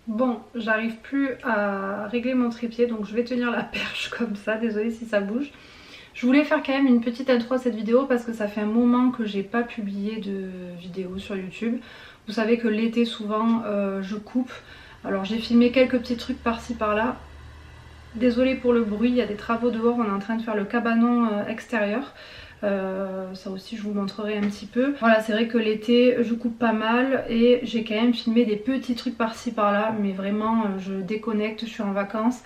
Bon, j'arrive plus à régler mon trépied, donc je vais tenir la perche comme ça, désolée si ça bouge. Je voulais faire quand même une petite intro à cette vidéo parce que ça fait un moment que j'ai pas publié de vidéo sur YouTube. Vous savez que l'été souvent je coupe. Alors j'ai filmé quelques petits trucs par-ci par-là. Désolée pour le bruit, il y a des travaux dehors, on est en train de faire le cabanon extérieur. Ça aussi je vous montrerai un petit peu. Voilà, c'est vrai que l'été je coupe pas mal et j'ai quand même filmé des petits trucs par-ci par-là, mais vraiment je déconnecte, je suis en vacances.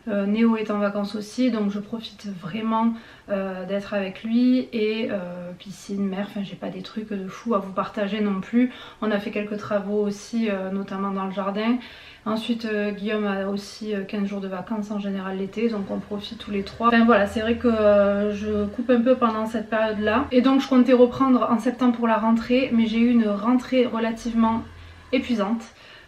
Néo est en vacances aussi, donc je profite vraiment d'être avec lui et piscine, mer, enfin j'ai pas des trucs de fou à vous partager non plus. On a fait quelques travaux aussi, notamment dans le jardin. Ensuite Guillaume a aussi 15 jours de vacances en général l'été, donc on profite tous les trois. Enfin voilà, c'est vrai que je coupe un peu pendant cette période là. Et donc je comptais reprendre en septembre pour la rentrée, mais j'ai eu une rentrée relativement épuisante.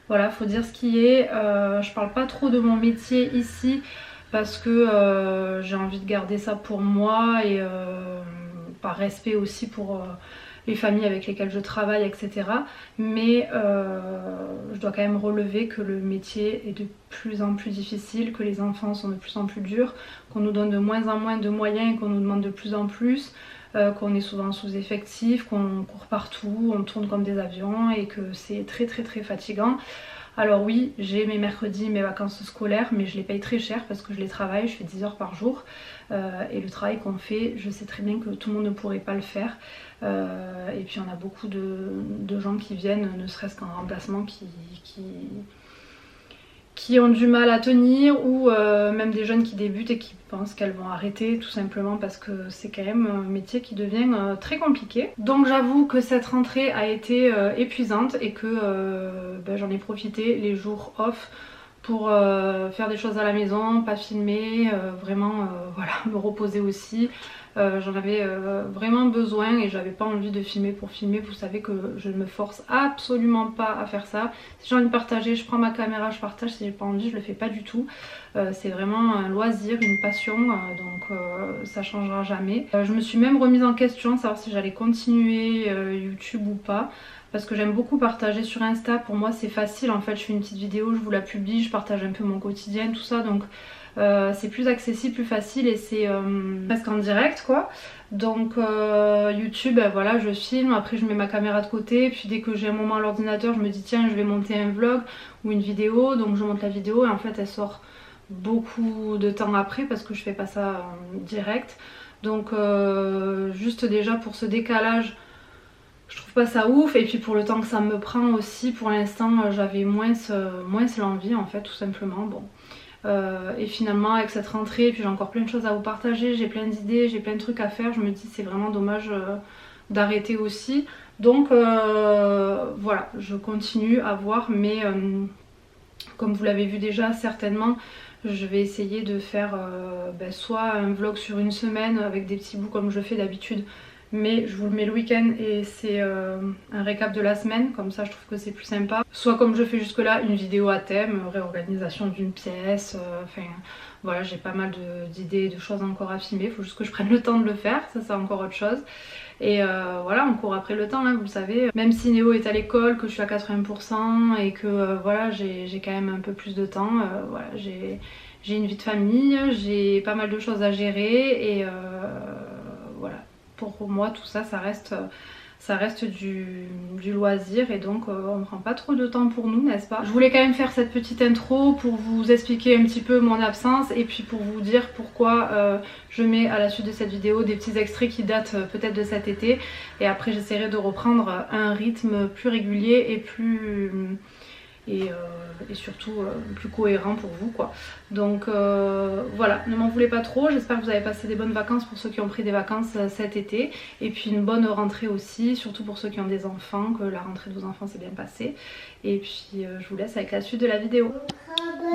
Voilà, faut dire ce qui est. Je parle pas trop de mon métier ici parce que j'ai envie de garder ça pour moi et par respect aussi pour les familles avec lesquelles je travaille, etc. Mais je dois quand même relever que le métier est de plus en plus difficile, que les enfants sont de plus en plus durs, qu'on nous donne de moins en moins de moyens et qu'on nous demande de plus en plus. Qu'on est souvent sous-effectif, qu'on court partout, on tourne comme des avions et que c'est très fatigant. Alors oui, j'ai mes mercredis, mes vacances scolaires, mais je les paye très cher parce que je les travaille, je fais 10 heures par jour. Et le travail qu'on fait, je sais très bien que tout le monde ne pourrait pas le faire. Et puis on a beaucoup de gens qui viennent, ne serait-ce qu'en remplacement, qui ont du mal à tenir ou même des jeunes qui débutent et qui pensent qu'elles vont arrêter tout simplement parce que c'est quand même un métier qui devient très compliqué. Donc j'avoue que cette rentrée a été épuisante et que j'en ai profité les jours off pour faire des choses à la maison, pas filmer, vraiment voilà, me reposer aussi. J'en avais vraiment besoin et j'avais pas envie de filmer pour filmer. Vous savez que je ne me force absolument pas à faire ça. Si j'ai envie de partager, je prends ma caméra, je partage. Si j'ai pas envie, je le fais pas du tout. C'est vraiment un loisir, une passion, donc ça changera jamais. Je me suis même remise en question, savoir si j'allais continuer YouTube ou pas. Parce que j'aime beaucoup partager sur Insta, pour moi c'est facile en fait, je fais une petite vidéo, je vous la publie, je partage un peu mon quotidien, tout ça, donc c'est plus accessible, plus facile et c'est presque en direct quoi. Donc YouTube, voilà, je filme, après je mets ma caméra de côté, puis dès que j'ai un moment à l'ordinateur, je me dis tiens je vais monter un vlog ou une vidéo, donc je monte la vidéo et en fait elle sort beaucoup de temps après parce que je fais pas ça en direct. Donc juste déjà pour ce décalage, je trouve pas ça ouf et puis pour le temps que ça me prend aussi pour l'instant j'avais moins l'envie en fait tout simplement. Bon. Et finalement avec cette rentrée, puis j'ai encore plein de choses à vous partager, j'ai plein d'idées, j'ai plein de trucs à faire, je me dis c'est vraiment dommage d'arrêter aussi. Donc voilà, je continue à voir mais comme vous l'avez vu déjà certainement, je vais essayer de faire soit un vlog sur une semaine avec des petits bouts comme je fais d'habitude, mais je vous le mets le week-end et c'est un récap de la semaine, comme ça je trouve que c'est plus sympa. Soit comme je fais jusque là, une vidéo à thème, réorganisation d'une pièce, enfin voilà, j'ai pas mal d'idées, de choses encore à filmer, il faut juste que je prenne le temps de le faire, ça c'est encore autre chose. Et voilà, on court après le temps, hein, vous le savez. Même si Néo est à l'école, que je suis à 80% et que voilà, j'ai quand même un peu plus de temps. Voilà, j'ai une vie de famille, j'ai pas mal de choses à gérer et voilà. Pour moi, tout ça, ça reste du loisir et donc on ne prend pas trop de temps pour nous, n'est-ce pas? Je voulais quand même faire cette petite intro pour vous expliquer un petit peu mon absence et puis pour vous dire pourquoi je mets à la suite de cette vidéo des petits extraits qui datent peut-être de cet été et après j'essaierai de reprendre un rythme plus régulier et plus... et surtout plus cohérent pour vous quoi. Donc voilà, ne m'en voulez pas trop, j'espère que vous avez passé des bonnes vacances pour ceux qui ont pris des vacances cet été et puis une bonne rentrée aussi, surtout pour ceux qui ont des enfants, que la rentrée de vos enfants s'est bien passée et puis je vous laisse avec la suite de la vidéo.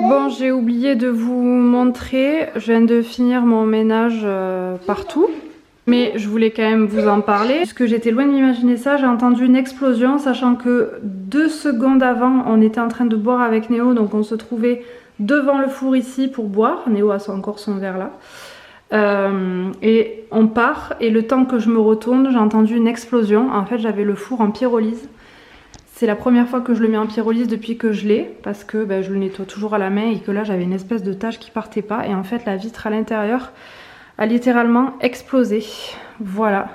Bon, j'ai oublié de vous montrer, je viens de finir mon ménage partout. Mais je voulais quand même vous en parler, puisque j'étais loin de m'imaginer ça, j'ai entendu une explosion, sachant que 2 secondes avant, on était en train de boire avec Néo, donc on se trouvait devant le four ici pour boire, Néo a encore son verre là, et on part, et le temps que je me retourne, j'ai entendu une explosion, en fait j'avais le four en pyrolyse, C'est la première fois que je le mets en pyrolyse depuis que je l'ai, parce que je le nettoie toujours à la main et que là j'avais une espèce de tache qui partait pas. Et en fait la vitre à l'intérieur a littéralement explosé. Voilà.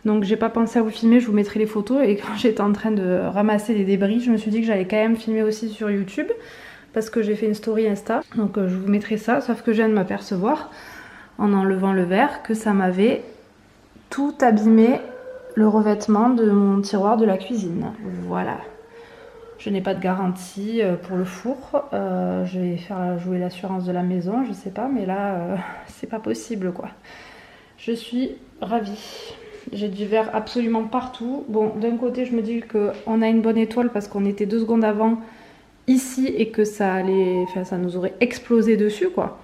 Donc j'ai pas pensé à vous filmer, je vous mettrai les photos. Et quand j'étais en train de ramasser les débris, je me suis dit que j'allais quand même filmer aussi sur YouTube, parce que j'ai fait une story Insta. Donc je vous mettrai ça, sauf que je viens de m'apercevoir, en enlevant le verre, que ça m'avait tout abîmé le revêtement de mon tiroir de la cuisine. Voilà. Je n'ai pas de garantie pour le four. Je vais faire jouer l'assurance de la maison, je sais pas, mais là c'est pas possible quoi. Je suis ravie. J'ai du verre absolument partout. Bon, d'un côté je me dis qu'on a une bonne étoile parce qu'on était 2 secondes avant ici et que ça allait, enfin ça nous aurait explosé dessus quoi.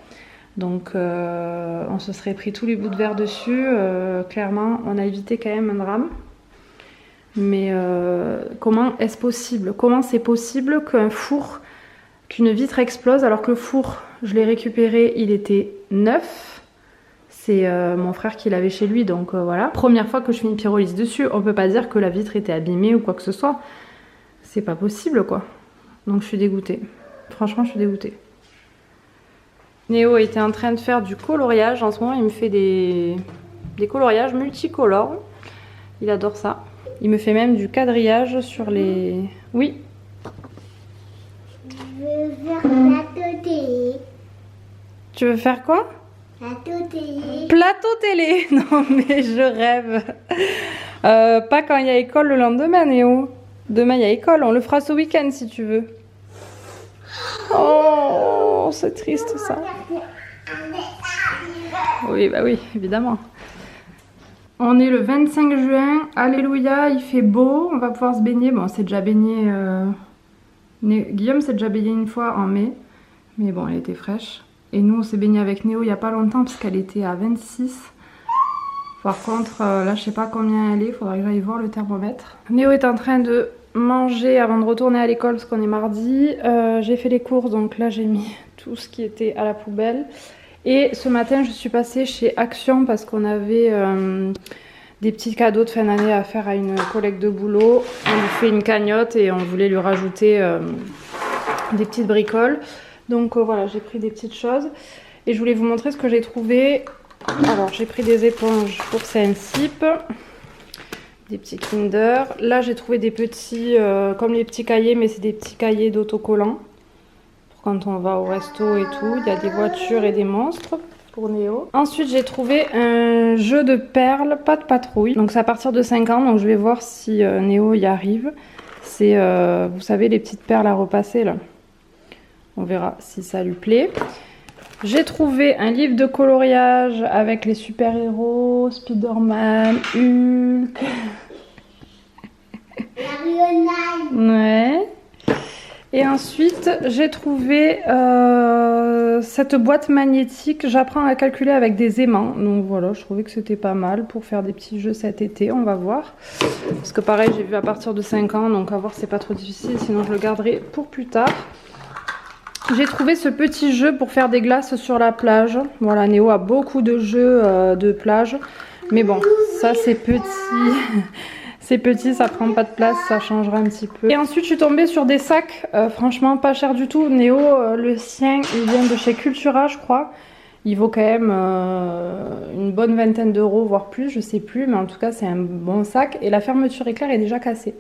Donc on se serait pris tous les bouts de verre dessus. Clairement on a évité quand même un drame. Mais comment est-ce possible? Comment c'est possible qu'une vitre explose alors que le four, je l'ai récupéré, il était neuf. C'est mon frère qui l'avait chez lui, donc voilà. Première fois que je fais une pyrolyse dessus, on peut pas dire que la vitre était abîmée ou quoi que ce soit. C'est pas possible quoi. Donc je suis dégoûtée. Franchement je suis dégoûtée. Néo était en train de faire du coloriage. En ce moment il me fait des coloriages multicolores. Il adore ça. Il me fait même du quadrillage sur les... Oui. Je veux faire plateau télé. Tu veux faire quoi? Plateau télé. Plateau télé. Non mais je rêve. Pas quand il y a école le lendemain, Néo. Demain il y a école, on le fera ce week-end si tu veux. Oh, c'est triste ça. Oui, bah oui, évidemment. On est le 25 juin, alléluia, il fait beau, on va pouvoir se baigner. Bon, on s'est déjà baigné, Guillaume s'est déjà baigné une fois en mai, mais bon, elle était fraîche. Et nous, on s'est baigné avec Néo il n'y a pas longtemps, parce qu'elle était à 26. Par contre, là, je sais pas combien elle est, il faudrait que j'aille voir le thermomètre. Néo est en train de manger avant de retourner à l'école, parce qu'on est mardi. J'ai fait les courses, donc là, j'ai mis tout ce qui était à la poubelle. Et ce matin, je suis passée chez Action parce qu'on avait des petits cadeaux de fin d'année à faire à une collègue de boulot. On lui fait une cagnotte et on voulait lui rajouter des petites bricoles. Donc voilà, j'ai pris des petites choses. Et je voulais vous montrer ce que j'ai trouvé. Alors, j'ai pris des éponges pour Sensip, des petits Kinder. Là, j'ai trouvé des petits, comme les petits cahiers, mais c'est des petits cahiers d'autocollants. Quand on va au resto et tout, il y a des voitures et des monstres pour Néo. Ensuite j'ai trouvé un jeu de perles, pas de patrouille. Donc c'est à partir de 5 ans, donc je vais voir si Néo y arrive. C'est, vous savez, les petites perles à repasser là. On verra si ça lui plaît. J'ai trouvé un livre de coloriage avec les super-héros, Spider-Man, Hulk. Ouais. Et ensuite, j'ai trouvé cette boîte magnétique. J'apprends à calculer avec des aimants. Donc voilà, je trouvais que c'était pas mal pour faire des petits jeux cet été. On va voir. Parce que pareil, j'ai vu à partir de 5 ans. Donc à voir, c'est pas trop difficile. Sinon, je le garderai pour plus tard. J'ai trouvé ce petit jeu pour faire des glaces sur la plage. Voilà, Néo a beaucoup de jeux de plage. Mais bon, ça c'est petit. C'est petit, ça prend pas de place, ça changera un petit peu. Et ensuite, je suis tombée sur des sacs, franchement pas cher du tout. Néo, le sien, il vient de chez Cultura, je crois. Il vaut quand même une bonne vingtaine d'euros, voire plus, je sais plus. Mais en tout cas, c'est un bon sac. Et la fermeture éclair est déjà cassée.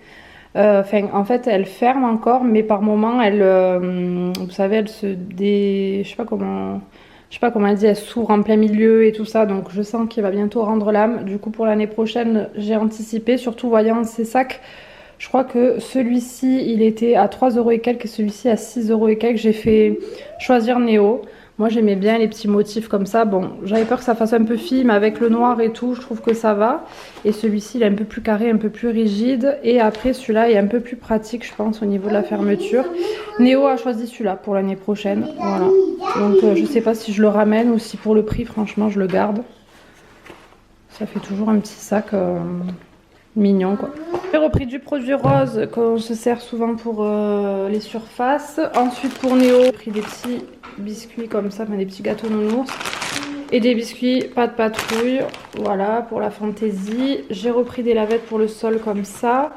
En fait, elle ferme encore, mais par moment, elle, vous savez, elle se je sais pas comment elle dit, elle s'ouvre en plein milieu et tout ça, donc je sens qu'il va bientôt rendre l'âme. Du coup, pour l'année prochaine, j'ai anticipé, surtout voyant ces sacs. Je crois que celui-ci, il était à 3 € et quelques, et celui-ci à 6 € et quelques. J'ai fait choisir Néo. Moi, j'aimais bien les petits motifs comme ça. Bon, j'avais peur que ça fasse un peu fille, mais avec le noir et tout, je trouve que ça va. Et celui-ci, il est un peu plus carré, un peu plus rigide. Et après, celui-là est un peu plus pratique, je pense, au niveau de la fermeture. Néo a choisi celui-là pour l'année prochaine. Voilà. Donc, je sais pas si je le ramène ou si pour le prix, franchement, je le garde. Ça fait toujours un petit sac mignon, quoi. J'ai repris du produit rose qu'on se sert souvent pour les surfaces. Ensuite, pour Néo, j'ai pris des petits biscuits comme ça, enfin des petits gâteaux nounours. Et des biscuits pas de patrouille, voilà, pour la fantaisie. J'ai repris des lavettes pour le sol comme ça.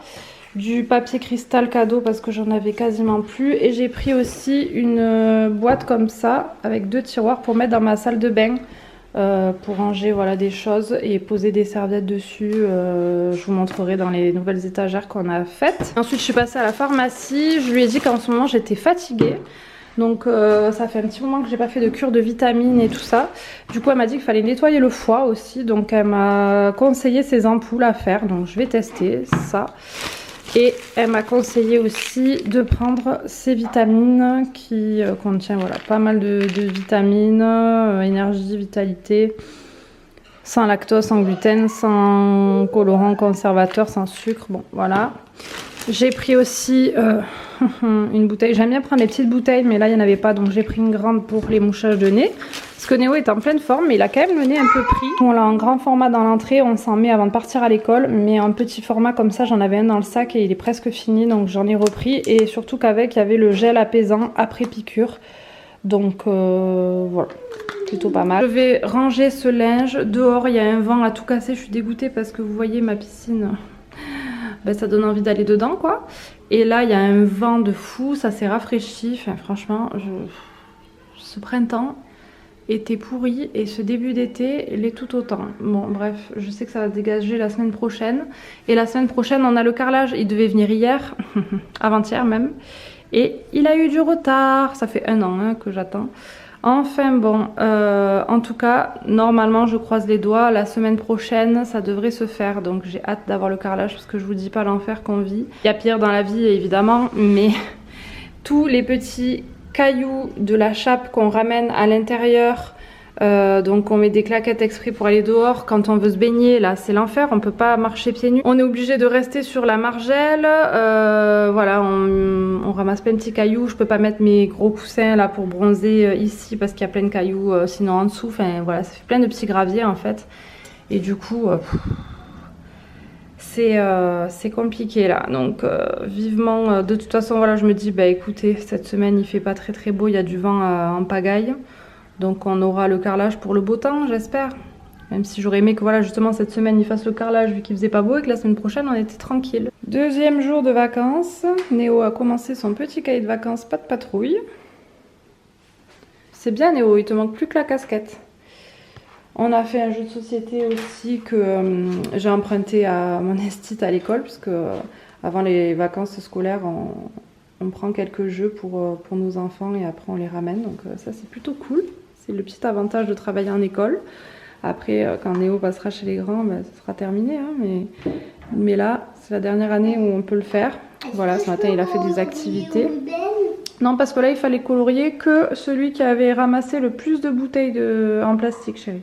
du papier cristal cadeau parce que j'en avais quasiment plus. Et j'ai pris aussi une boîte comme ça avec 2 tiroirs pour mettre dans ma salle de bain. Pour ranger voilà, des choses et poser des serviettes dessus. Je vous montrerai dans les nouvelles étagères qu'on a faites. Ensuite je suis passée à la pharmacie. Je lui ai dit qu'en ce moment j'étais fatiguée. Donc ça fait un petit moment que j'ai pas fait de cure de vitamines et tout ça. Du coup elle m'a dit qu'il fallait nettoyer le foie aussi. Donc elle m'a conseillé ces ampoules à faire. Donc je vais tester ça. Et elle m'a conseillé aussi de prendre ces vitamines qui contiennent voilà, pas mal de vitamines, énergie, vitalité, sans lactose, sans gluten, sans colorant, conservateur, sans sucre. Bon voilà. J'ai pris aussi une bouteille. J'aime bien prendre les petites bouteilles mais là il n'y en avait pas donc j'ai pris une grande pour les mouchages de nez. Parce que Néo est en pleine forme mais il a quand même le nez un peu pris. On l'a en grand format dans l'entrée, on s'en met avant de partir à l'école. Mais en petit format comme ça j'en avais un dans le sac et il est presque fini donc j'en ai repris. Et surtout qu'avec il y avait le gel apaisant après piqûre. Donc voilà, plutôt pas mal. Je vais ranger ce linge. Dehors il y a un vent à tout casser, je suis dégoûtée parce que vous voyez ma piscine... Ben, ça donne envie d'aller dedans quoi. Et là il y a un vent de fou, ça s'est rafraîchi. Enfin franchement ce printemps était pourri et ce début d'été l'est tout autant. Bon bref, je sais que ça va se dégager la semaine prochaine. Et la semaine prochaine on a le carrelage, il devait venir hier, avant-hier même. Et il a eu du retard, ça fait 1 an hein, que j'attends. Enfin bon, en tout cas, normalement je croise les doigts, la semaine prochaine ça devrait se faire. Donc j'ai hâte d'avoir le carrelage parce que je vous dis pas l'enfer qu'on vit. Il y a pire dans la vie évidemment, mais tous les petits cailloux de la chape qu'on ramène à l'intérieur, donc on met des claquettes exprès pour aller dehors. Quand on veut se baigner là c'est l'enfer, on peut pas marcher pieds nus, on est obligé de rester sur la margelle. Voilà, on ramasse plein de petits cailloux. Je peux pas mettre mes gros coussins là pour bronzer ici parce qu'il y a plein de cailloux sinon en dessous. Enfin voilà, ça fait plein de petits graviers en fait. Et du coup c'est compliqué là. Donc vivement, de toute façon voilà, je me dis bah écoutez, cette semaine il fait pas très beau, il y a du vent en pagaille. Donc on aura le carrelage pour le beau temps, j'espère. Même si j'aurais aimé que voilà justement cette semaine il fasse le carrelage vu qu'il faisait pas beau et que la semaine prochaine on était tranquille. Deuxième jour de vacances. Néo a commencé son petit cahier de vacances, pas de patrouille. C'est bien Néo, il te manque plus que la casquette. On a fait un jeu de société aussi que j'ai emprunté à mon esthète à l'école puisque avant les vacances scolaires on prend quelques jeux pour nos enfants et après on les ramène. Donc ça c'est plutôt cool. C'est le petit avantage de travailler en école. Après, quand Néo passera chez les grands, ben, ça sera terminé. Hein, mais là, c'est la dernière année où on peut le faire. Voilà, ce matin, il a fait des activités. Non, parce que là, il fallait colorier que celui qui avait ramassé le plus de bouteilles en plastique, chérie.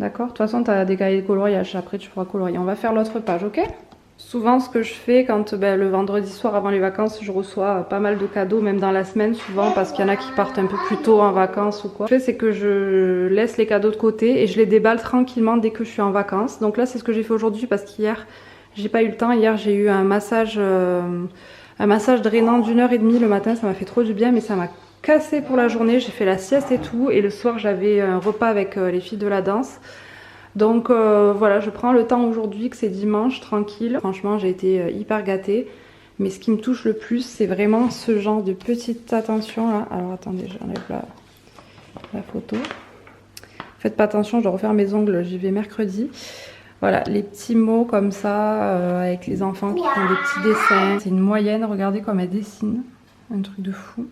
D'accord? De toute façon, tu as des cahiers de coloriage. Après, tu pourras colorier. On va faire l'autre page, ok? Souvent ce que je fais quand le vendredi soir avant les vacances je reçois pas mal de cadeaux même dans la semaine souvent parce qu'il y en a qui partent un peu plus tôt en vacances ou quoi. Ce que je fais c'est que je laisse les cadeaux de côté et je les déballe tranquillement dès que je suis en vacances. Donc là c'est ce que j'ai fait aujourd'hui parce qu'hier j'ai pas eu le temps. Hier j'ai eu un massage drainant d'1h30 le matin, ça m'a fait trop du bien mais ça m'a cassé pour la journée. J'ai fait la sieste et tout et le soir j'avais un repas avec les filles de la danse. Donc voilà, je prends le temps aujourd'hui que c'est dimanche, tranquille. Franchement, j'ai été hyper gâtée. Mais ce qui me touche le plus, c'est vraiment ce genre de petite attention là. Alors attendez, j'enlève la photo. Faites pas attention, je dois refaire mes ongles, j'y vais mercredi. Voilà, les petits mots comme ça, avec les enfants qui font des petits dessins. C'est une moyenne, regardez comme elle dessine. Un truc de fou.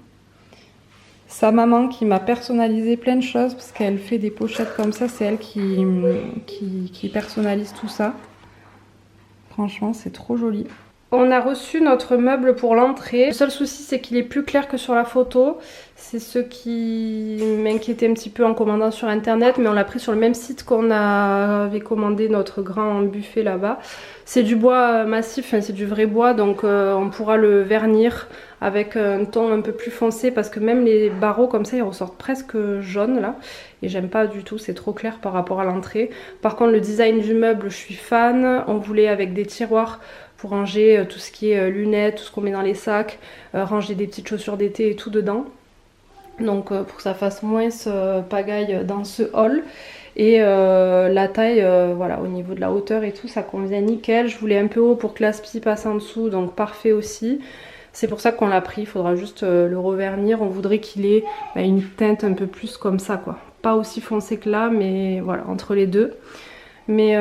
Sa maman qui m'a personnalisé plein de choses parce qu'elle fait des pochettes comme ça, c'est elle qui personnalise tout ça. Franchement, c'est trop joli. On a reçu notre meuble pour l'entrée. Le seul souci, c'est qu'il est plus clair que sur la photo. C'est ce qui m'inquiétait un petit peu en commandant sur internet, mais on l'a pris sur le même site qu'on avait commandé notre grand buffet là-bas. C'est du bois massif, hein, c'est du vrai bois, donc on pourra le vernir avec un ton un peu plus foncé parce que même les barreaux comme ça ils ressortent presque jaunes là et j'aime pas du tout, c'est trop clair par rapport à l'entrée. Par contre le design du meuble je suis fan, on voulait avec des tiroirs pour ranger tout ce qui est lunettes, tout ce qu'on met dans les sacs, ranger des petites chaussures d'été et tout dedans. Donc pour que ça fasse moins pagaille dans ce hall. Et la taille, voilà, au niveau de la hauteur et tout, ça convient nickel. Je voulais un peu haut pour que l'aspi passe en dessous, donc parfait aussi. C'est pour ça qu'on l'a pris, il faudra juste le revernir. On voudrait qu'il ait une teinte un peu plus comme ça, quoi. Pas aussi foncé que là, mais voilà, entre les deux. Mais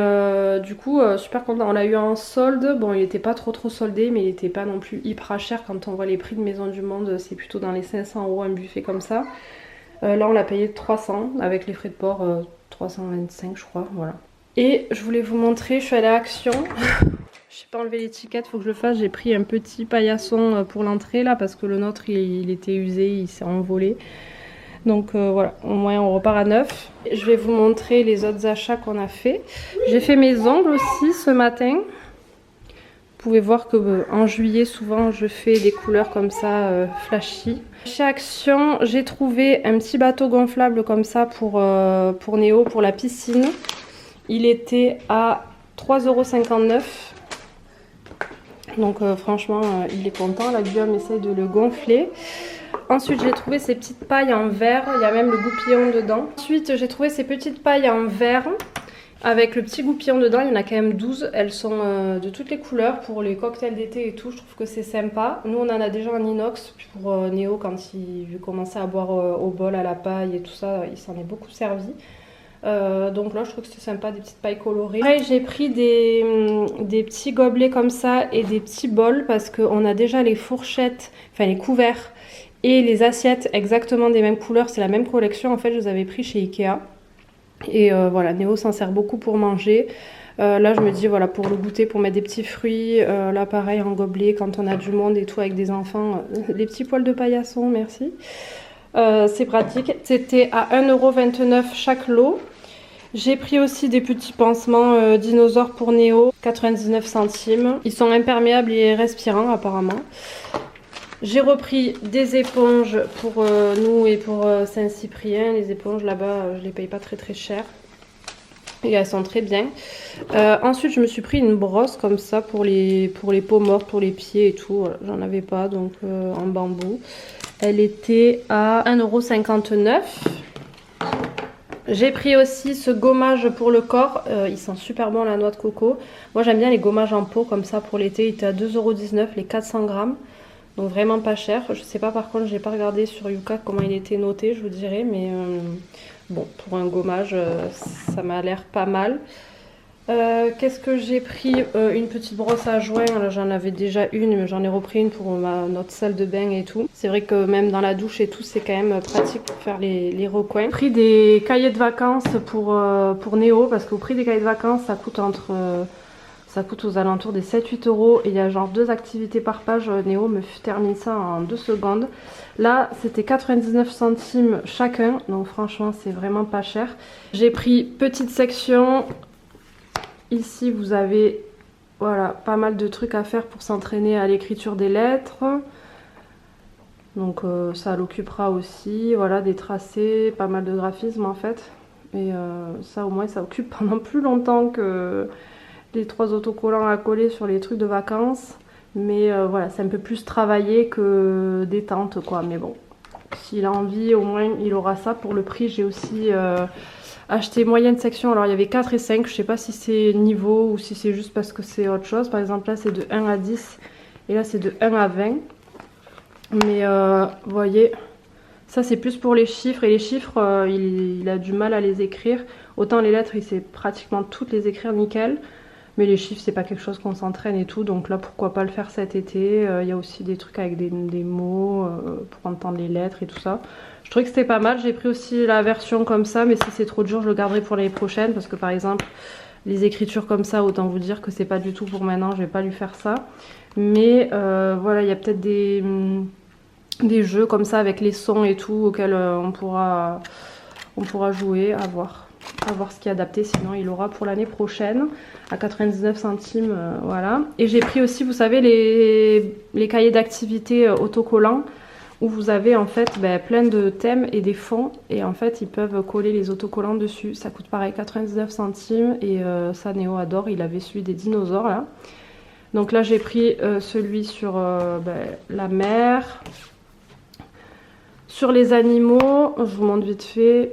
du coup, super content. On l'a eu en solde. Bon, il était pas trop soldé, mais il était pas non plus hyper cher. Quand on voit les prix de Maison du Monde, c'est plutôt dans les 500 € un buffet comme ça. Là, on l'a payé 300 avec les frais de port, 325 je crois, voilà. Et je voulais vous montrer, je suis allée à Action. Je sais pas enlever l'étiquette, faut que je le fasse. J'ai pris un petit paillasson pour l'entrée là parce que le nôtre il était usé, il s'est envolé. Donc voilà, au moins on repart à neuf. Je vais vous montrer les autres achats qu'on a fait. J'ai fait mes ongles aussi ce matin. Vous pouvez voir que en juillet souvent je fais des couleurs comme ça flashy. Chez Action j'ai trouvé un petit bateau gonflable comme ça pour Néo pour la piscine. Il était à 3,59 €. Donc franchement il est content, la Guillaume essaye de le gonfler. Ensuite j'ai trouvé ces petites pailles en verre, il y a même le goupillon dedans. Ensuite j'ai trouvé ces petites pailles en verre avec le petit goupillon dedans, il y en a quand même 12. Elles sont de toutes les couleurs pour les cocktails d'été et tout, je trouve que c'est sympa. Nous on en a déjà en inox pour Néo quand il veut commencer à boire au bol, à la paille et tout ça, il s'en est beaucoup servi. Donc là je trouve que c'est sympa, des petites pailles colorées. Pareil, j'ai pris des petits gobelets comme ça et des petits bols parce qu'on a déjà les fourchettes, enfin les couverts et les assiettes exactement des mêmes couleurs. C'est la même collection en fait, je les avais pris chez Ikea. Et voilà, Néo s'en sert beaucoup pour manger. Là je me dis voilà, pour le goûter, pour mettre des petits fruits. Là pareil en gobelet quand on a du monde et tout avec des enfants. Les petits poils de paillasson, merci. C'est pratique. C'était à 1,29 € chaque lot. J'ai pris aussi des petits pansements dinosaures pour Néo, 99 centimes. Ils sont imperméables et respirants apparemment. J'ai repris des éponges pour nous et pour Saint-Cyprien. Les éponges là-bas, je les paye pas très cher. Et elles sont très bien. Ensuite, je me suis pris une brosse comme ça pour les peaux mortes, pour les pieds et tout. Voilà, j'en avais pas, donc en bambou. Elle était à 1,59 €. J'ai pris aussi ce gommage pour le corps, il sent super bon la noix de coco. Moi j'aime bien les gommages en pot comme ça pour l'été, il était à 2,19 € les 400 grammes. Donc vraiment pas cher. Je sais pas par contre, j'ai pas regardé sur Yuka comment il était noté, je vous dirais. Mais bon, pour un gommage, ça m'a l'air pas mal. Qu'est-ce que j'ai pris? Une petite brosse à joint. J'en avais déjà une, mais j'en ai repris une pour notre salle de bain et tout. C'est vrai que même dans la douche et tout, c'est quand même pratique pour faire les recoins. J'ai pris des cahiers de vacances pour Néo, parce qu'au prix des cahiers de vacances, ça coûte aux alentours des 7-8 € et il y a genre 2 activités par page. Néo me termine ça en 2 secondes. Là c'était 99 centimes chacun, donc franchement c'est vraiment pas cher. J'ai pris petite section. Ici vous avez voilà, pas mal de trucs à faire pour s'entraîner à l'écriture des lettres. Donc ça l'occupera aussi. Voilà, des tracés, pas mal de graphismes en fait. Et ça au moins ça occupe pendant plus longtemps que les 3 autocollants à coller sur les trucs de vacances. Mais voilà, c'est un peu plus travaillé que détente quoi. Mais bon, s'il a envie au moins il aura ça. Pour le prix j'ai aussi acheté moyenne section. Alors il y avait 4 et 5, je sais pas si c'est niveau ou si c'est juste parce que c'est autre chose. Par exemple là c'est de 1 à 10 et là c'est de 1 à 20. Mais vous voyez, ça c'est plus pour les chiffres. Et les chiffres il a du mal à les écrire. Autant les lettres il sait pratiquement toutes les écrire nickel. Mais les chiffres c'est pas quelque chose qu'on s'entraîne et tout. Donc là pourquoi pas le faire cet été. Il y a aussi des trucs avec des mots pour entendre les lettres et tout ça. Je trouvais que c'était pas mal. J'ai pris aussi la version comme ça, mais si c'est trop dur je le garderai pour l'année prochaine. Parce que par exemple les écritures comme ça, autant vous dire que c'est pas du tout pour maintenant. Je vais pas lui faire ça. Mais voilà, il y a peut-être des jeux comme ça avec les sons et tout auxquels on pourra jouer, à voir ce qui est adapté. Sinon il aura pour l'année prochaine à 99 centimes. Voilà. Et j'ai pris aussi, vous savez, les cahiers d'activités autocollants où vous avez en fait plein de thèmes et des fonds. Et en fait ils peuvent coller les autocollants dessus. Ça coûte pareil 99 centimes. Et ça Néo adore, il avait celui des dinosaures là. Donc là j'ai pris celui sur la mer. Sur les animaux, je vous montre vite fait.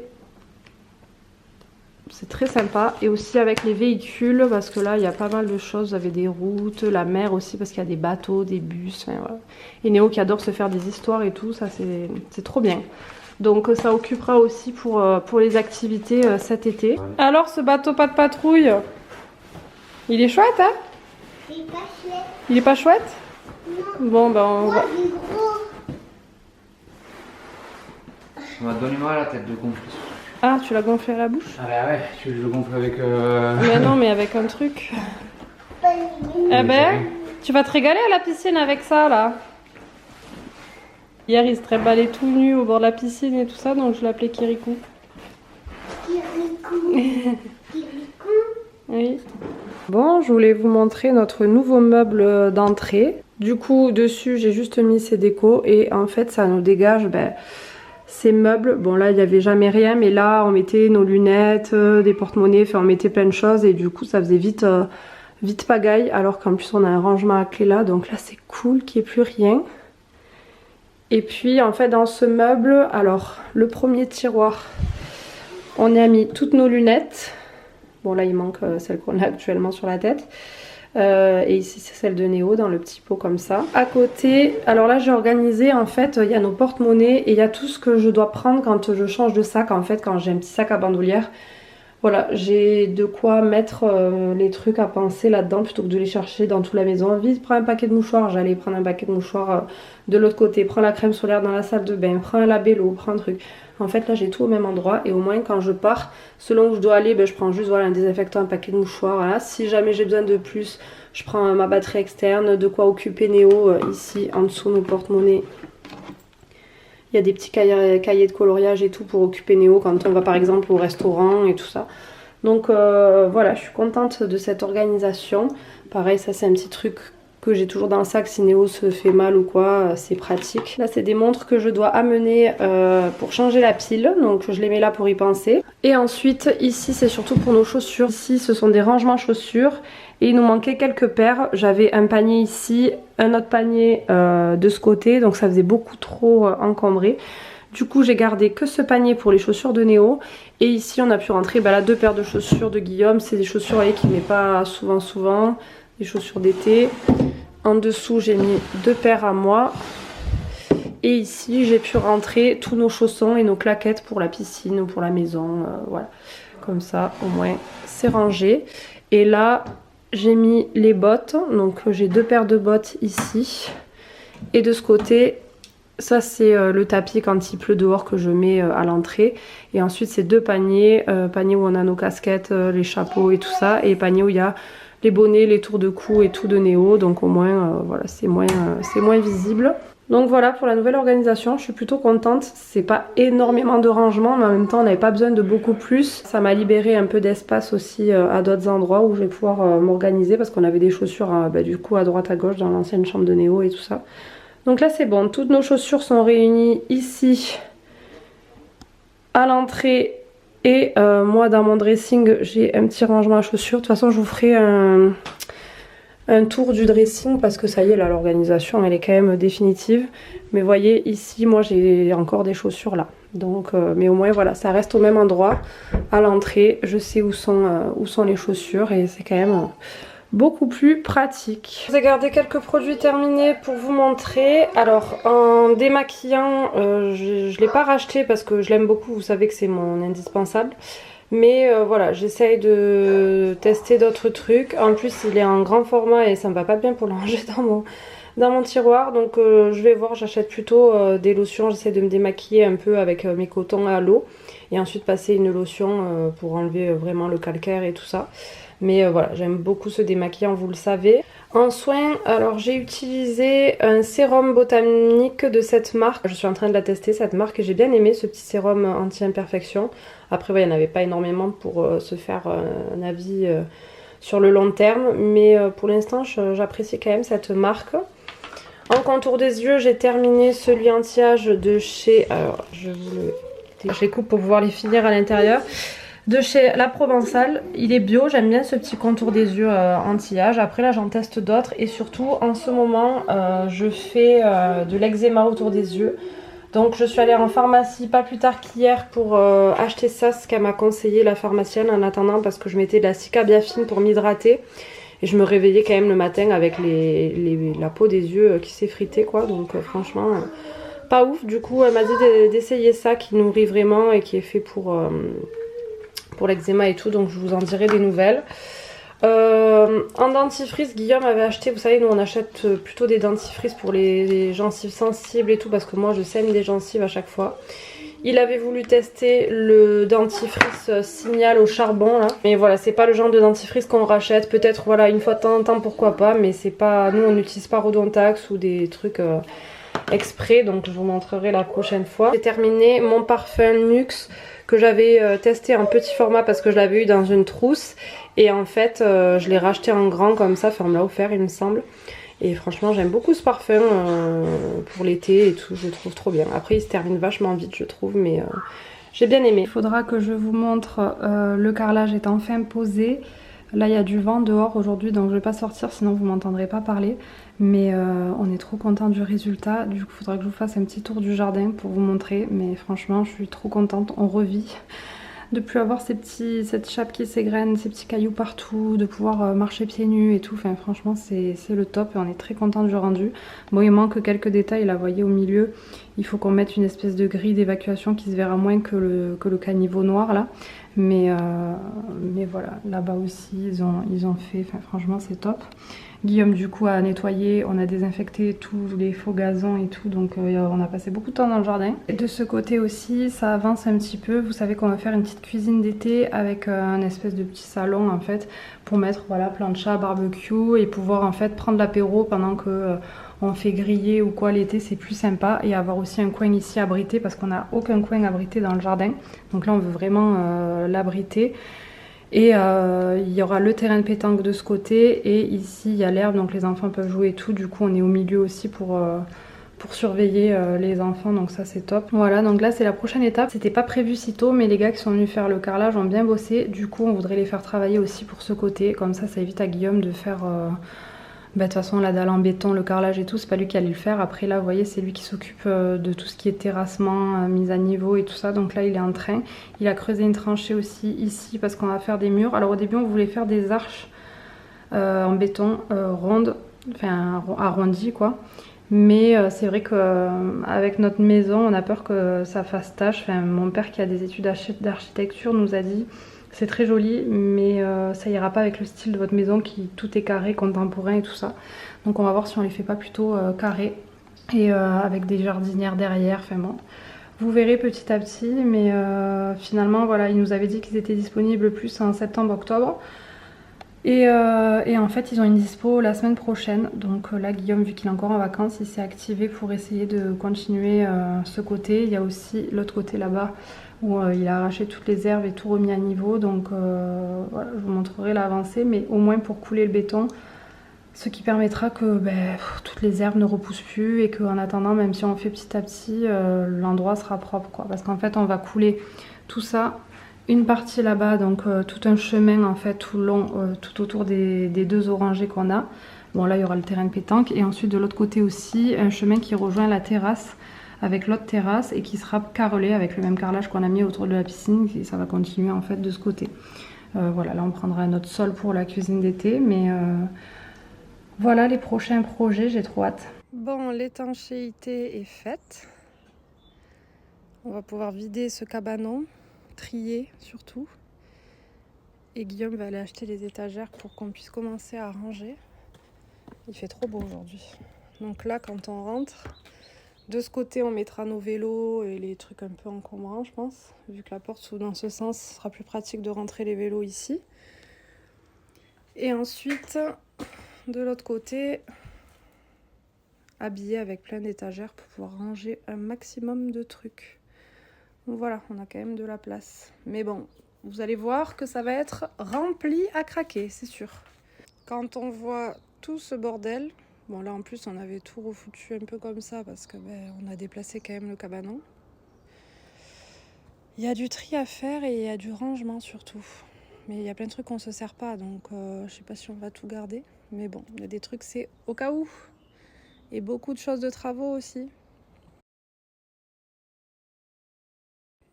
c'est très sympa. Et aussi avec les véhicules, parce que là il y a pas mal de choses. Vous avez des routes, la mer aussi, parce qu'il y a des bateaux, des bus, enfin, voilà. Et Néo qui adore se faire des histoires et tout, ça c'est trop bien. Donc ça occupera aussi pour les activités cet été. Alors ce bateau pas de patrouille, il est chouette hein? Il est pas chouette. Il est pas chouette? Non. Bon ben on va... Il est gros. Donnez-moi la tête de gonfler. Ah, tu l'as gonflé à la bouche? Ah bah ouais, tu veux que je le gonfle avec... Mais non, mais avec un truc. Eh ben, tu vas te régaler à la piscine avec ça, là. Hier, il se trébalait tout nu au bord de la piscine et tout ça, donc je l'appelais Kirikou. Kirikou. Kirikou. Oui. Bon, je voulais vous montrer notre nouveau meuble d'entrée. Du coup, dessus, j'ai juste mis ces décos et en fait, ça nous dégage... ces meubles, bon là il n'y avait jamais rien, mais là on mettait nos lunettes, des porte-monnaies, enfin on mettait plein de choses et du coup ça faisait vite pagaille, alors qu'en plus on a un rangement à clé là, donc là c'est cool qu'il n'y ait plus rien. Et puis en fait dans ce meuble, alors le premier tiroir, on y a mis toutes nos lunettes, bon là il manque celle qu'on a actuellement sur la tête. Et ici c'est celle de Néo dans le petit pot comme ça. À côté, alors là j'ai organisé en fait, il y a nos porte-monnaies et il y a tout ce que je dois prendre quand je change de sac en fait, quand j'ai un petit sac à bandoulière. Voilà, j'ai de quoi mettre les trucs à penser là-dedans plutôt que de les chercher dans toute la maison. Vite, prends un paquet de mouchoirs, j'allais prendre un paquet de mouchoirs de l'autre côté, prends la crème solaire dans la salle de bain, prends un labello, prends un truc. En fait là j'ai tout au même endroit et au moins quand je pars, selon où je dois aller, je prends juste voilà, un désinfectant, un paquet de mouchoirs. Voilà. Si jamais j'ai besoin de plus, je prends ma batterie externe, de quoi occuper Néo ici en dessous nos porte-monnaies. Il y a des petits cahiers de coloriage et tout pour occuper Néo quand on va par exemple au restaurant et tout ça. Donc voilà, je suis contente de cette organisation. Pareil, ça c'est un petit truc que j'ai toujours dans le sac si Néo se fait mal ou quoi, c'est pratique. Là c'est des montres que je dois amener pour changer la pile, donc je les mets là pour y penser. Et ensuite ici c'est surtout pour nos chaussures. Ici ce sont des rangements chaussures et il nous manquait quelques paires. J'avais un panier ici, un autre panier de ce côté, donc ça faisait beaucoup trop encombré. Du coup j'ai gardé que ce panier pour les chaussures de Néo. Et ici on a pu rentrer là, 2 paires de chaussures de Guillaume. C'est des chaussures qu'il ne met pas souvent. Des chaussures d'été. En dessous j'ai mis 2 paires à moi. Et ici j'ai pu rentrer tous nos chaussons et nos claquettes pour la piscine ou pour la maison. Voilà. Comme ça au moins c'est rangé. Et là j'ai mis les bottes. Donc j'ai 2 paires de bottes ici. Et de ce côté... ça c'est le tapis quand il pleut dehors que je mets à l'entrée. Et ensuite c'est 2 paniers. Panier où on a nos casquettes, les chapeaux et tout ça. Et panier où il y a les bonnets, les tours de cou et tout de Néo. Donc au moins voilà, c'est moins visible. Donc voilà pour la nouvelle organisation, je suis plutôt contente. C'est pas énormément de rangement mais en même temps on n'avait pas besoin de beaucoup plus. Ça m'a libéré un peu d'espace aussi à d'autres endroits où je vais pouvoir m'organiser. Parce qu'on avait des chaussures du coup à droite à gauche dans l'ancienne chambre de Néo et tout ça. Donc là c'est bon, toutes nos chaussures sont réunies ici à l'entrée et moi dans mon dressing j'ai un petit rangement à chaussures. De toute façon je vous ferai un tour du dressing parce que ça y est là l'organisation elle est quand même définitive. Mais vous voyez ici moi j'ai encore des chaussures là. Donc mais au moins voilà ça reste au même endroit à l'entrée. Je sais où sont les chaussures et c'est quand même... beaucoup plus pratique. J'ai gardé quelques produits terminés pour vous montrer. Alors en démaquillant, je ne l'ai pas racheté parce que je l'aime beaucoup, vous savez que c'est mon indispensable. Mais voilà, j'essaye de tester d'autres trucs. En plus il est en grand format et ça me va pas bien pour le ranger dans mon tiroir. Donc je vais voir, j'achète plutôt des lotions. J'essaie de me démaquiller un peu avec mes cotons à l'eau. Et ensuite passer une lotion pour enlever vraiment le calcaire et tout ça. Mais voilà, j'aime beaucoup ce démaquillant, vous le savez. En soins, alors j'ai utilisé un sérum botanique de cette marque. Je suis en train de la tester cette marque et j'ai bien aimé ce petit sérum anti-imperfection. Après, ouais, il n'y en avait pas énormément pour se faire un avis sur le long terme. Mais pour l'instant, j'apprécie quand même cette marque. En contour des yeux, j'ai terminé celui anti-âge de chez... Alors, je les coupe pour pouvoir les finir à l'intérieur. De chez La Provençale, il est bio, j'aime bien ce petit contour des yeux anti-âge. Après là j'en teste d'autres et surtout en ce moment je fais de l'eczéma autour des yeux. Donc je suis allée en pharmacie pas plus tard qu'hier pour acheter ça, ce qu'elle m'a conseillé la pharmacienne en attendant, parce que je mettais de la cicabiafine pour m'hydrater. Et je me réveillais quand même le matin avec la peau des yeux qui s'effritait quoi. Donc franchement, pas ouf. Du coup elle m'a dit d'essayer ça qui nourrit vraiment et qui est fait pour l'eczéma et tout. Donc je vous en dirai des nouvelles. En dentifrice, Guillaume avait acheté, vous savez, nous on achète plutôt des dentifrices pour les gencives sensibles et tout, parce que moi je saigne des gencives à chaque fois. Il avait voulu tester le dentifrice Signal au charbon là, mais voilà, c'est pas le genre de dentifrice qu'on rachète. Peut-être voilà une fois de temps en temps, pourquoi pas, mais c'est pas, nous on n'utilise pas Rodontax ou des trucs exprès, donc je vous montrerai la prochaine fois. J'ai terminé mon parfum Nuxe que j'avais testé en petit format parce que je l'avais eu dans une trousse, et en fait je l'ai racheté en grand comme ça, enfin on me l'a offert il me semble, et franchement j'aime beaucoup ce parfum pour l'été et tout, je le trouve trop bien. Après il se termine vachement vite je trouve, mais j'ai bien aimé. Il faudra que je vous montre, le carrelage est enfin posé. Là il y a du vent dehors aujourd'hui donc je vais pas sortir sinon vous m'entendrez pas parler, mais on est trop content du résultat. Du coup il faudra que je vous fasse un petit tour du jardin pour vous montrer, mais franchement je suis trop contente, on revit de plus avoir cette chape qui s'égrène, ces petits cailloux partout, de pouvoir marcher pieds nus et tout. Enfin franchement c'est le top et on est très content du rendu. Bon il manque quelques détails là, vous voyez au milieu, il faut qu'on mette une espèce de grille d'évacuation qui se verra moins que le caniveau noir là. Mais voilà, là-bas aussi ils ont fait, enfin franchement c'est top. Guillaume du coup a nettoyé, on a désinfecté tous les faux gazons et tout, donc on a passé beaucoup de temps dans le jardin. Et de ce côté aussi ça avance un petit peu, vous savez qu'on va faire une petite cuisine d'été avec un espèce de petit salon en fait, pour mettre voilà plancha, barbecue et pouvoir en fait prendre l'apéro pendant que on fait griller ou quoi l'été, c'est plus sympa, et avoir aussi un coin ici abrité parce qu'on n'a aucun coin abrité dans le jardin, donc là on veut vraiment l'abriter. Et il y aura le terrain de pétanque de ce côté, et ici il y a l'herbe donc les enfants peuvent jouer et tout. Du coup on est au milieu aussi pour surveiller les enfants, donc ça c'est top. Voilà, donc là c'est la prochaine étape. C'était pas prévu si tôt, mais les gars qui sont venus faire le carrelage ont bien bossé. Du coup on voudrait les faire travailler aussi pour ce côté, comme ça évite à Guillaume de faire de toute façon la dalle en béton, le carrelage et tout, c'est pas lui qui allait le faire. Après là vous voyez c'est lui qui s'occupe de tout ce qui est terrassement, mise à niveau et tout ça. Donc là il est en train, il a creusé une tranchée aussi ici parce qu'on va faire des murs. Alors au début on voulait faire des arches en béton rondes, enfin arrondies quoi. Mais c'est vrai qu'avec notre maison on a peur que ça fasse tâche. Enfin, mon père qui a des études d'architecture nous a dit c'est très joli, mais ça ira pas avec le style de votre maison qui tout est carré, contemporain et tout ça. Donc on va voir si on les fait pas plutôt carré et avec des jardinières derrière. Enfin bon, vous verrez petit à petit, mais finalement voilà, ils nous avaient dit qu'ils étaient disponibles plus en septembre-octobre. Et en fait ils ont une dispo la semaine prochaine, donc là Guillaume vu qu'il est encore en vacances il s'est activé pour essayer de continuer ce côté. Il y a aussi l'autre côté là-bas où il a arraché toutes les herbes et tout remis à niveau, donc voilà, je vous montrerai l'avancée, mais au moins pour couler le béton, ce qui permettra que toutes les herbes ne repoussent plus, et qu'en attendant, même si on fait petit à petit, l'endroit sera propre quoi, parce qu'en fait on va couler tout ça, une partie là-bas, donc tout un chemin en fait tout long, tout autour des deux orangers qu'on a. Bon là il y aura le terrain de pétanque, et ensuite de l'autre côté aussi un chemin qui rejoint la terrasse avec l'autre terrasse et qui sera carrelé avec le même carrelage qu'on a mis autour de la piscine, et ça va continuer en fait de ce côté. Voilà, là on prendra un autre sol pour la cuisine d'été, mais voilà les prochains projets, j'ai trop hâte. Bon, l'étanchéité est faite. On va pouvoir vider ce cabanon, trier surtout. Et Guillaume va aller acheter les étagères pour qu'on puisse commencer à ranger. Il fait trop beau aujourd'hui. Donc là, quand on rentre, de ce côté, on mettra nos vélos et les trucs un peu encombrants, je pense. Vu que la porte s'ouvre dans ce sens, ce sera plus pratique de rentrer les vélos ici. Et ensuite, de l'autre côté, habillé avec plein d'étagères pour pouvoir ranger un maximum de trucs. Donc voilà, on a quand même de la place. Mais bon, vous allez voir que ça va être rempli à craquer, c'est sûr. Quand on voit tout ce bordel, bon là en plus on avait tout refoutu un peu comme ça parce que on a déplacé quand même le cabanon. Il y a du tri à faire et il y a du rangement surtout. Mais il y a plein de trucs qu'on se sert pas, donc je sais pas si on va tout garder. Mais bon, il y a des trucs c'est au cas où. Et beaucoup de choses de travaux aussi.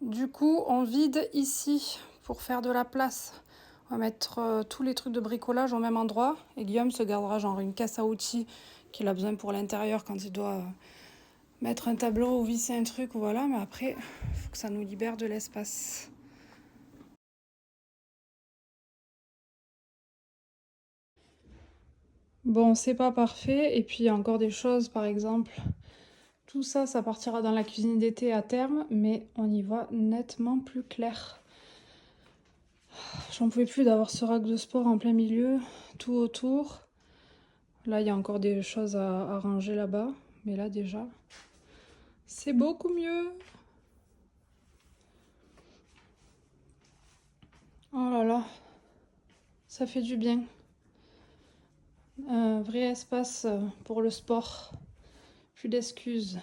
Du coup, on vide ici pour faire de la place. On va mettre tous les trucs de bricolage au même endroit. Et Guillaume se gardera genre une caisse à outils qu'il a besoin pour l'intérieur quand il doit mettre un tableau ou visser un truc. Voilà, mais après, il faut que ça nous libère de l'espace. Bon, c'est pas parfait. Et puis, il y a encore des choses, par exemple, tout ça, ça partira dans la cuisine d'été à terme, mais on y voit nettement plus clair. J'en pouvais plus d'avoir ce rack de sport en plein milieu, tout autour. Là, il y a encore des choses à ranger là-bas, mais là déjà, c'est beaucoup mieux. Oh là là, ça fait du bien. Un vrai espace pour le sport. Plus d'excuses.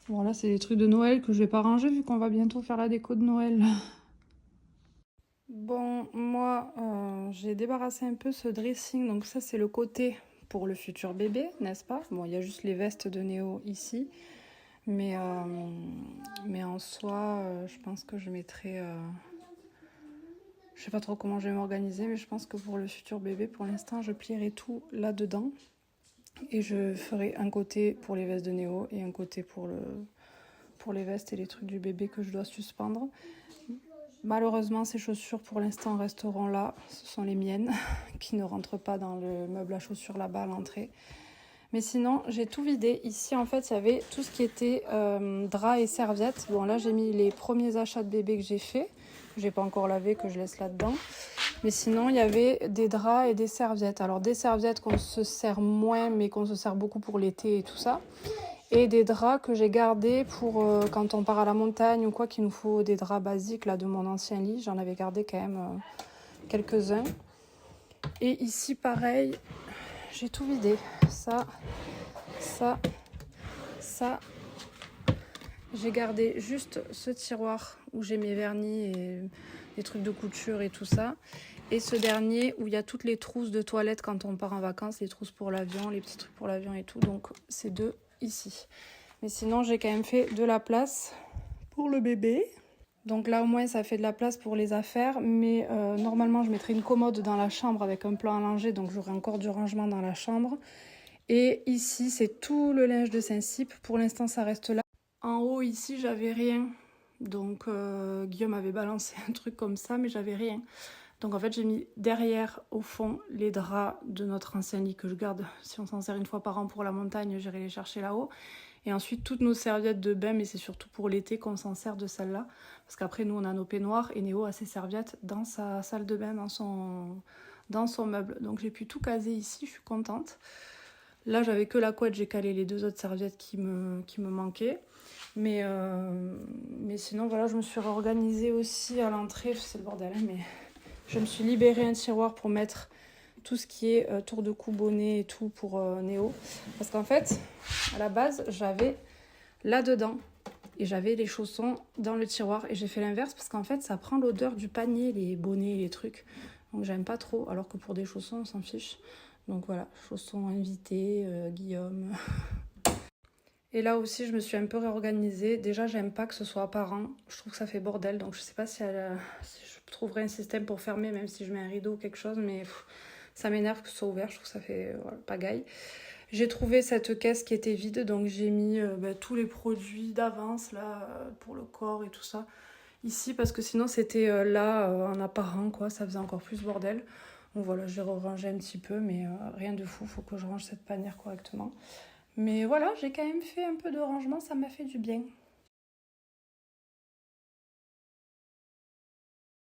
Bon là, c'est des trucs de Noël que je vais pas ranger vu qu'on va bientôt faire la déco de Noël. Bon, moi, j'ai débarrassé un peu ce dressing. Donc ça, c'est le côté pour le futur bébé, n'est-ce pas? Bon, il y a juste les vestes de Néo ici. Mais en soi, je pense que je mettrai... je sais pas trop comment je vais m'organiser, mais je pense que pour le futur bébé, pour l'instant, je plierai tout là-dedans. Et je ferai un côté pour les vestes de Néo et un côté pour les vestes et les trucs du bébé que je dois suspendre. Malheureusement, ces chaussures pour l'instant resteront là. Ce sont les miennes qui ne rentrent pas dans le meuble à chaussures là-bas à l'entrée. Mais sinon, j'ai tout vidé. Ici, en fait, il y avait tout ce qui était draps et serviettes. Bon, là, j'ai mis les premiers achats de bébé que j'ai fait. Que j'ai pas encore lavé, que je laisse là-dedans. Mais sinon, il y avait des draps et des serviettes. Alors, des serviettes qu'on se sert moins, mais qu'on se sert beaucoup pour l'été et tout ça. Et des draps que j'ai gardés pour quand on part à la montagne ou quoi, qu'il nous faut des draps basiques là de mon ancien lit. J'en avais gardé quand même quelques-uns. Et ici, pareil, j'ai tout vidé. Ça. J'ai gardé juste ce tiroir où j'ai mes vernis et des trucs de couture et tout ça. Et ce dernier où il y a toutes les trousses de toilette quand on part en vacances, les trousses pour l'avion, les petits trucs pour l'avion et tout. Donc ces deux ici. Mais sinon, j'ai quand même fait de la place pour le bébé. Donc là, au moins, ça fait de la place pour les affaires. Mais normalement, je mettrai une commode dans la chambre avec un plan à langer. Donc j'aurai encore du rangement dans la chambre. Et ici, c'est tout le linge de Saint-Cyp. Pour l'instant, ça reste là. En haut, ici, j'avais rien. Donc Guillaume avait balancé un truc comme ça, mais j'avais rien. Donc en fait, j'ai mis derrière, au fond, les draps de notre ancien lit que je garde. Si on s'en sert une fois par an pour la montagne, j'irai les chercher là-haut. Et ensuite, toutes nos serviettes de bain, mais c'est surtout pour l'été qu'on s'en sert de celle-là. Parce qu'après, nous, on a nos peignoirs et Néo a ses serviettes dans sa salle de bain, dans son meuble. Donc j'ai pu tout caser ici, je suis contente. Là, j'avais que la couette, j'ai calé les deux autres serviettes qui me manquaient. Mais sinon, voilà, je me suis réorganisée aussi à l'entrée. C'est le bordel, hein, mais je me suis libéré un tiroir pour mettre tout ce qui est tour de cou, bonnet et tout pour Néo. Parce qu'en fait, à la base, j'avais là-dedans et j'avais les chaussons dans le tiroir. Et j'ai fait l'inverse parce qu'en fait, ça prend l'odeur du panier, les bonnets, les trucs. Donc j'aime pas trop, alors que pour des chaussons, on s'en fiche. Donc voilà, chaussons invités, Guillaume. Et là aussi, je me suis un peu réorganisée. Déjà, j'aime pas que ce soit apparent. Je trouve que ça fait bordel. Donc je sais pas si je trouverai un système pour fermer, même si je mets un rideau ou quelque chose. Mais ça m'énerve que ce soit ouvert. Je trouve que ça fait pagaille. J'ai trouvé cette caisse qui était vide. Donc j'ai mis tous les produits d'avance là pour le corps et tout ça ici. Parce que sinon, c'était là en apparent, quoi. Ça faisait encore plus bordel. Donc voilà, j'ai rangé un petit peu, mais rien de fou, faut que je range cette panière correctement. Mais voilà, j'ai quand même fait un peu de rangement, ça m'a fait du bien.